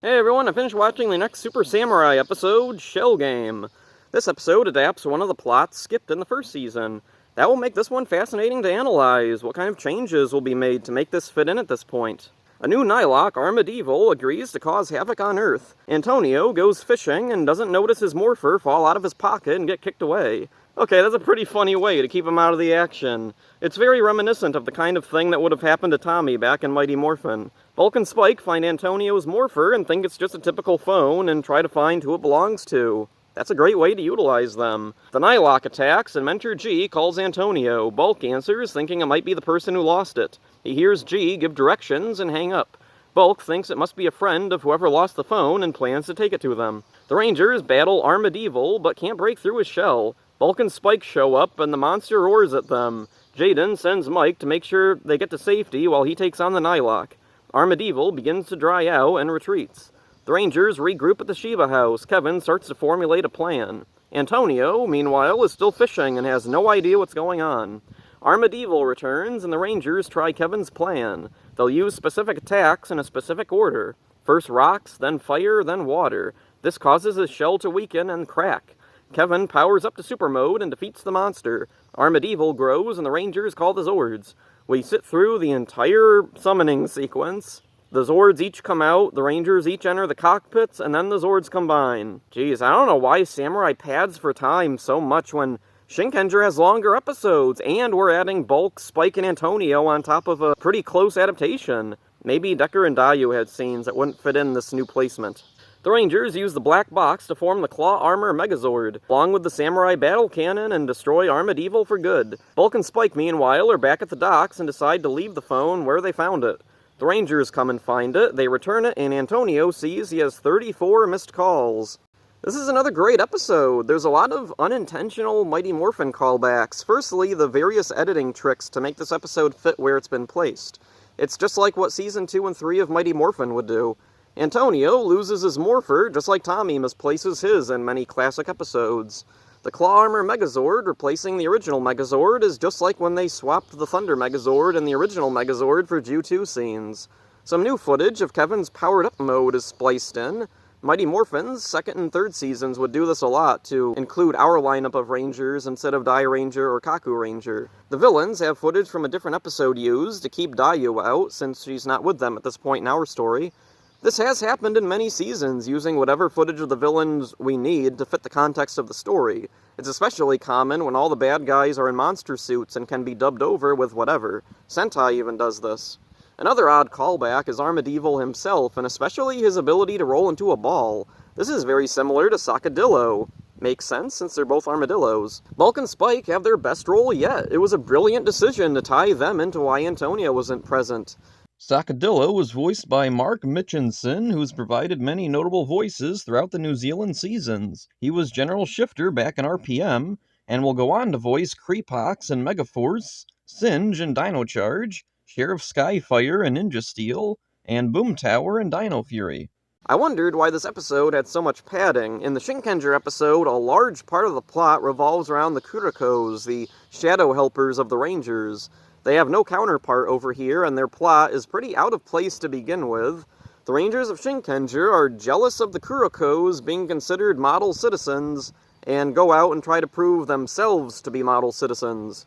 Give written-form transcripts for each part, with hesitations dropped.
Hey everyone, I finished watching the next Super Samurai episode, Shell Game. This episode adapts one of the plots skipped in the first season. That will make this one fascinating to analyze. What kind of changes will be made to make this fit in at this point? A new Nylok, Armadevil, agrees to cause havoc on Earth. Antonio goes fishing and doesn't notice his morpher fall out of his pocket and get kicked away. Okay, that's a pretty funny way to keep him out of the action. It's very reminiscent of the kind of thing that would have happened to Tommy back in Mighty Morphin. Bulk and Spike find Antonio's morpher and think it's just a typical phone and try to find who it belongs to. That's a great way to utilize them. The Nylok attacks and Mentor G calls Antonio. Bulk answers, thinking it might be the person who lost it. He hears G give directions and hang up. Bulk thinks it must be a friend of whoever lost the phone and plans to take it to them. The Rangers battle Armadevil but can't break through his shell. Bulk and Spike show up and the monster roars at them. Jaden sends Mike to make sure they get to safety while he takes on the Nylok. Armadevil begins to dry out and retreats. The Rangers regroup at the Shiba house. Kevin starts to formulate a plan. Antonio, meanwhile, is still fishing and has no idea what's going on. Armadevil returns and the Rangers try Kevin's plan. They'll use specific attacks in a specific order. First rocks, then fire, then water. This causes his shell to weaken and crack. Kevin powers up to super mode and defeats the monster. Armadevil grows and the Rangers call the Zords. We sit through the entire summoning sequence. The Zords each come out, the Rangers each enter the cockpits, and then the Zords combine. Geez, I don't know why Samurai pads for time so much when Shinkenger has longer episodes, and we're adding Bulk, Spike, and Antonio on top of a pretty close adaptation. Maybe Decker and Dayu had scenes that wouldn't fit in this new placement. The Rangers use the black box to form the Claw Armor Megazord, along with the Samurai Battle Cannon, and destroy Armadevil for good. Bulk and Spike, meanwhile, are back at the docks and decide to leave the phone where they found it. The Rangers come and find it, they return it, and Antonio sees he has 34 missed calls. This is another great episode. There's a lot of unintentional Mighty Morphin callbacks. Firstly, the various editing tricks to make this episode fit where it's been placed. It's just like what Season 2 and 3 of Mighty Morphin would do. Antonio loses his morpher, just like Tommy misplaces his in many classic episodes. The Claw Armor Megazord replacing the original Megazord is just like when they swapped the Thunder Megazord and the original Megazord for Ju-2 scenes. Some new footage of Kevin's powered-up mode is spliced in. Mighty Morphin's second and third seasons would do this a lot to include our lineup of Rangers instead of Dai Ranger or Kaku Ranger. The villains have footage from a different episode used to keep Dayu out, since she's not with them at this point in our story. This has happened in many seasons, using whatever footage of the villains we need to fit the context of the story. It's especially common when all the bad guys are in monster suits and can be dubbed over with whatever. Sentai even does this. Another odd callback is Armadevil himself, and especially his ability to roll into a ball. This is very similar to Sakadillo. Makes sense, since they're both armadillos. Bulk and Spike have their best role yet. It was a brilliant decision to tie them into why Antonio wasn't present. Sakadillo was voiced by Mark Mitchinson, who's provided many notable voices throughout the New Zealand seasons. He was General Shifter back in RPM, and will go on to voice Creepox and Megaforce, Singe and Dino Charge, Sheriff Skyfire and Ninja Steel, and Boom Tower and Dino Fury. I wondered why this episode had so much padding. In the Shinkenger episode, a large part of the plot revolves around the Kurokos, the shadow helpers of the Rangers. They have no counterpart over here, and their plot is pretty out of place to begin with. The Rangers of Shinkenger are jealous of the Kurokos being considered model citizens, and go out and try to prove themselves to be model citizens.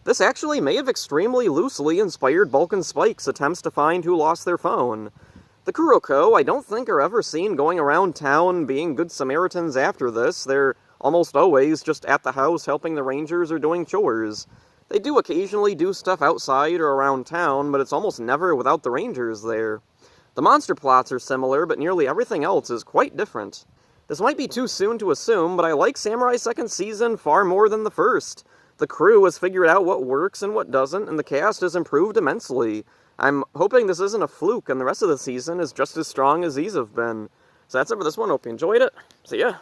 This actually may have extremely loosely inspired Bulk and Spike's attempts to find who lost their phone. The Kuroko, I don't think, are ever seen going around town being good Samaritans after this. They're almost always just at the house helping the Rangers or doing chores. They do occasionally do stuff outside or around town, but it's almost never without the Rangers there. The monster plots are similar, but nearly everything else is quite different. This might be too soon to assume, but I like Samurai's second season far more than the first. The crew has figured out what works and what doesn't, and the cast has improved immensely. I'm hoping this isn't a fluke, and the rest of the season is just as strong as these have been. So that's it for this one. Hope you enjoyed it. See ya!